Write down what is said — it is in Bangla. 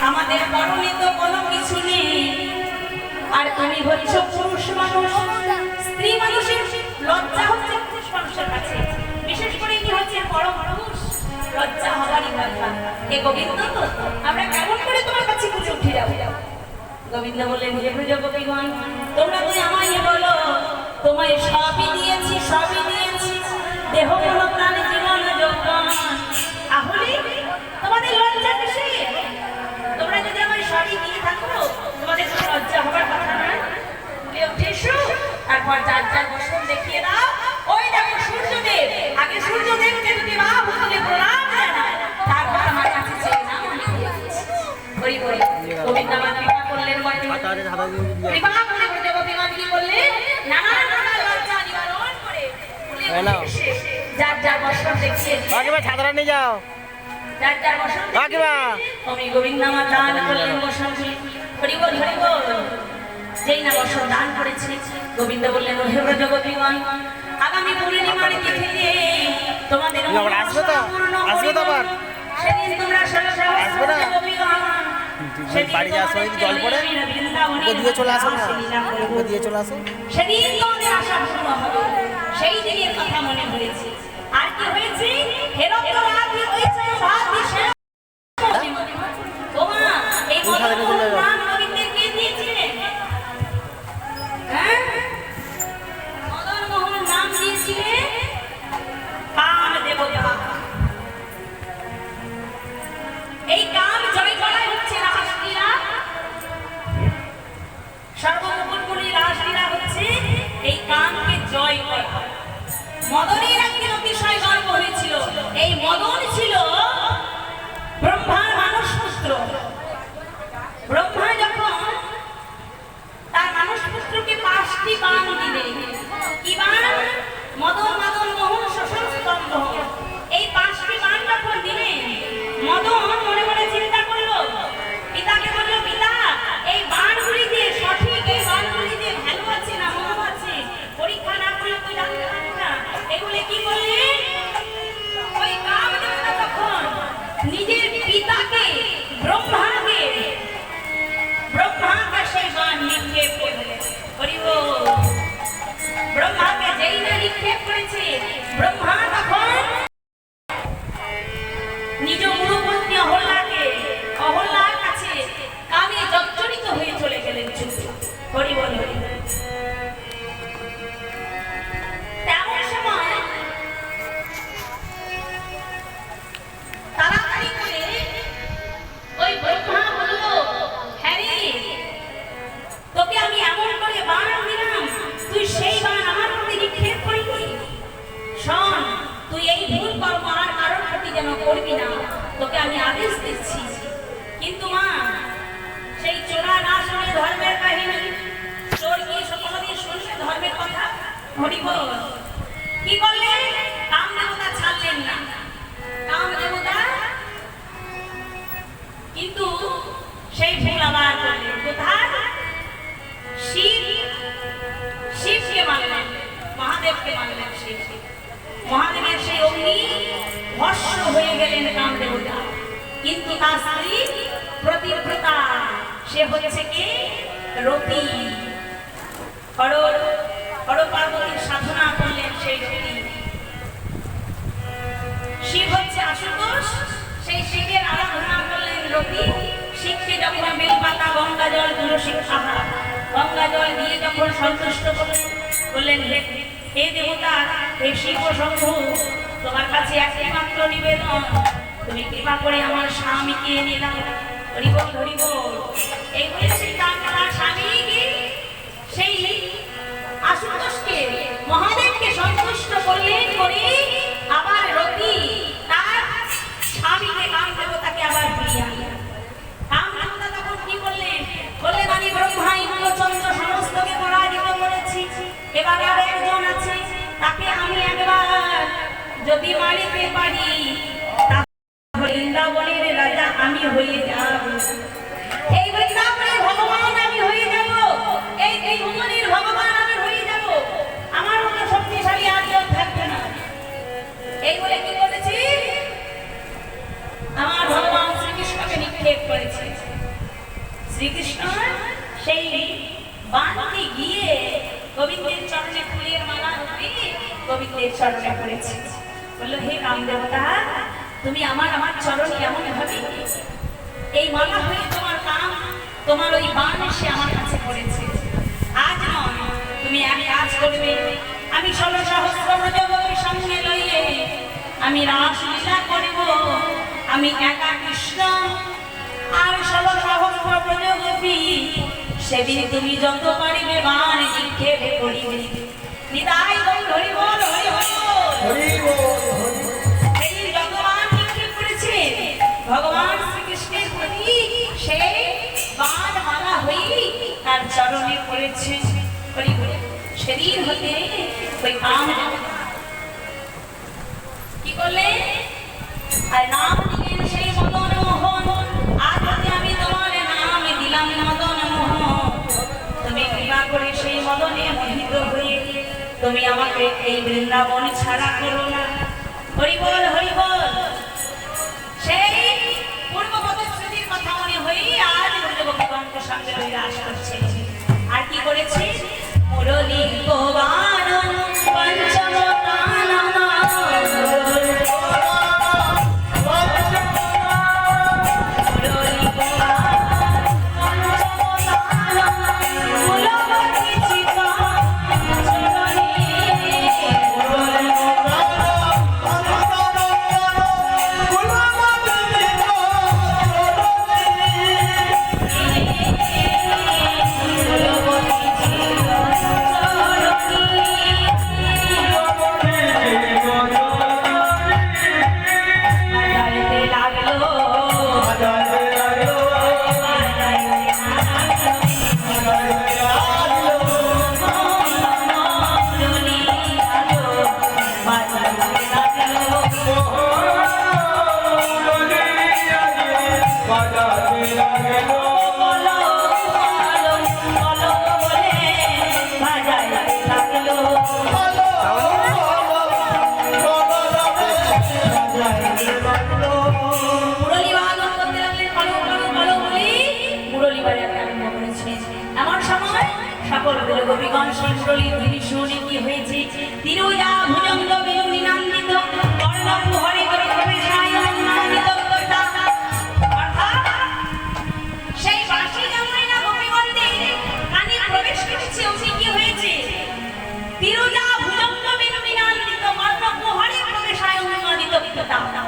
আমাদের পরনে তো কোনো কিছু নেই, আর তুমি হচ্ছ পুরুষ মানুষ। স্ত্রী মানুষের লজ্জা হচ্ছে পুরুষ মানুষের কাছে, বিশেষ করে কি হচ্ছে বড় মানুষ লজ্জা হবারই কথা। এ গোবিন্দ তো আমরা কেমন করে তোমার কাছে পুজো উঠে যাবো? গোবিন্দ বললেন, হে ব্রজগোপীগণ, তোমরা তো আমায় বলো, তোমায় সবই দিয়েছি, সবই দিয়েছি, দেহ মন প্রাণ জীবন যৌবন, তাহলে তোমাদের লজ্জা কিসে? তোমরা যদি আমায় সবই দিয়ে থাকো, তোমাদের কোনো লজ্জা হবার কথা নয়। উঠে এসো, তারপর যার যার বসন দেখিয়ে দাও। ওই দেখো সূর্যদেব, আগে সূর্যদেবকে যদি মা ভূতলে প্রণাম জানায়, তারপর আমার কাছে চেয়ে নাও। হরি হরি। গোবিন্দ আমার কৃপা করলেন, কৃপা করে ব্রজগোপীগণ কি করলেন? নানান প্রকার লজ্জা নিবারণ করে যার যার বসন দেখিয়ে ছাত্রা নিয়ে যাও, যার যার বসন আমি গোবিন্দ আমার দান করলেন বসনগুলি। হরি বল, হরি বল। যেই না বসন দান করেছে, গোবিন্দ বললেন, হে ব্রজগোপীগণ, আগামী পূর্ণিমার তিথিতে তোমাদের সেদিন তোমরা বাড়ি যাওয়ার সময় জল পড়ে দিয়ে চলে আসো, না দিয়ে চলে আসো, সেদিন তোমাদের আশা পূর্ণ হবে। সেই দিনের কথা মনে হয়েছে। আর কি হয়েছে? হেরত রাতে হয়েছে ভাত দিশে। ওমা, এই নাম গোবিন্দের কে দিয়েছিলেন? হ্যাঁ, মদন মোহন নাম দিয়েছিলেন কাম দেবতা। এই কাম জয় করাই হচ্ছে রাসলীলা। সর্বমঙ্গলময়ী রাসলীলা হচ্ছে এই কামকে জয় করা। মদনের একদিন অতিশয় গর্ব হয়েছিল। এই মদন ছিল ব্রহ্মার মানস পুত্র। ব্রহ্মা যখন তার মানস পুত্রকে 5টি বাণ দিলেন, কি বাণ? মদন মদন মোহন শোষণ স্তম্ভ। এই 5টি বাণ যখন দিলেন, মদন মনে মনে চিন্তা করলো, পিতাকে বলল, পিতা, এই বাণগুলি দিয়ে সঠিক, এই বাণগুলি দিয়ে ভালো আছে না মন্দ আছে পরীক্ষা না করলে তুই জানতে পারবি না। এগুলো কি করলেন? ওই কামদেবতা তখন নিজের পিতাকে ব্রহ্মাকে সেই বাণ নিক্ষেপ করলেন। হরি বল। ব্রহ্মাকে যেই না নিক্ষেপ করেছে, ব্রহ্মা তখন নিজ গুরুপত্নী অহল্যার কাছে কামে জর্জরিত হয়ে চলে গেলেন। হরি বল, হরি বল। তেমন সময় তাড়াতাড়ি করে ওই ব্রহ্মা বলল, হ্যাঁ রে, তোকে আমি এমন করে বাণ দিলাম, তুই সেই বাণ আমার প্রতি নিক্ষেপ করিনি। শোন, তুই এই ভুল কর্ম আর কারোর প্রতি যেন করবি না, তোকে আমি আদেশ দিচ্ছি। কিন্তু মা, সেই চোরা না শুনে ধর্মের কাহিনী, চোর কি কোনোদিন শুনবে ধর্মের কথা? হরি বল। কি করলেন? কামদেবতা ছাড়লেন না। কামদেবতা কিন্তু সেই ভুল আবার করলেন। কোথায়? শিবকে মানলেন, মহাদেবকে মানলেন। মহাদেবের সেই অগ্নি ভস্ম হয়ে গেলেন কামদেবতা। কিন্তু তার স্ত্রী প্রতিব্রতা, সে হচ্ছে কে? রতি। হর পার্বতীর সাধনা করলেন সেই রতি। শিব হচ্ছে আশুতোষ, সেই শিবের আরাধনা করলেন রতি। শিবকে যখন বেলপাতা, গঙ্গা জল, তুলসী খাওয়া, গঙ্গা জল দিয়ে যখন সন্তুষ্ট করলেন, হে দেবতা, হে শিব শম্ভু, তোমার কাছে একটি মাত্র নিবেদন, তুমি কৃপা করে আমার স্বামীকে এনে দাও। হরি বল, হরি বল। এই বলে সেই কামনা স্বামীকে, সেই আশুতোষকে, মহাদেবকে সন্তুষ্ট করলেন। করে আবার রতি তার স্বামীকে, কামদেবতাকে আবার ফিরিয়ে আনলেন। কামদেবতা তখন কি করলেন? বললেন, আমি ব্রহ্মা ইন্দ্রচন্দ্র সমস্তকে পরাজিত করেছি, এবার আর একজন আছে, তাকে আমি একবার যদি মারিতে পারি, বৃন্দাবনের রাজা আমি হয়ে যাব। এই বৃন্দাবনের ভগবান আমি হয়ে যাব, এই ত্রিভুবনের ভগবান আমি হয়ে যাব, আমার মতো শক্তিশালী আর কেউ থাকবে না। এই বলে কি করেছি? আমার ভগবান শ্রীকৃষ্ণকে নিক্ষেপ করেছে। শ্রীকৃষ্ণ সেই বানকে গিয়ে গোবিন্দের চরণে ফুলের মালা দিয়ে গোবিন্দের চরণে পড়েছে। বললো, হে রাম দেবতা, তুমি আমার চরণে এমন ভাবে এই মালা হয়ে তোমার কাম, তোমার ওই বান এসে আমার কাছে পড়েছে। আজ নয়, তুমি এক কাজ করবে, আমি 16 সহস্র ব্রজবতী সঙ্গে লইয়ে আমি রাসলীলা করিব। আমি একা কৃষ্ণ আর 16 সহস্র ব্রজবতী, সেদিন তুমি যত পারিবে বান নিক্ষেপ করিবে। নিতাই গৌর হরি বল, হরি বল। সেদিন যত বান নিক্ষেপ করেছে ভগবান শ্রীকৃষ্ণের প্রতি, সেই বান মালা হয়ে তার চরণে পড়েছে। হরি বল। সেদিন হতে ওই কাম কি করলে আর নাম দিলেন সেই মদন মোহন। আজ হতে আমি তোমার নাম দিলাম মদন মোহন। তুমি কৃপা করে সেই মদনে মোহিত হয়ে তুমি আমাকে এই বৃন্দাবন ছাড়া করো না। হরি বল, হরি বল। সেই পূর্ব প্রতিশ্রুতির কথা মনে হয়ে আজ ব্রজগোপীগণকে সঙ্গে লইয়া রাস করছে। আর কি করেছে? মুরলী গোবান পঞ্চমতানা গোপীগণ সেই মুরলীর ধ্বনি শুনে কি হয়েছে? তিরুজা ভুজঙ্গ বেলুনি নান্দিত কর্ণপু হরে করে প্রবেশায় আনন্দিত কর্তা। অর্থাৎ সেই বাঁশি যেমন না গোপীগণদের কানে প্রবেশ করেছে, ওখানে কি হয়েছে? তিরুজা ভুজঙ্গ বেলুনি নান্দিত কর্ণপু হরে প্রবেশায় আনন্দিত কর্তা।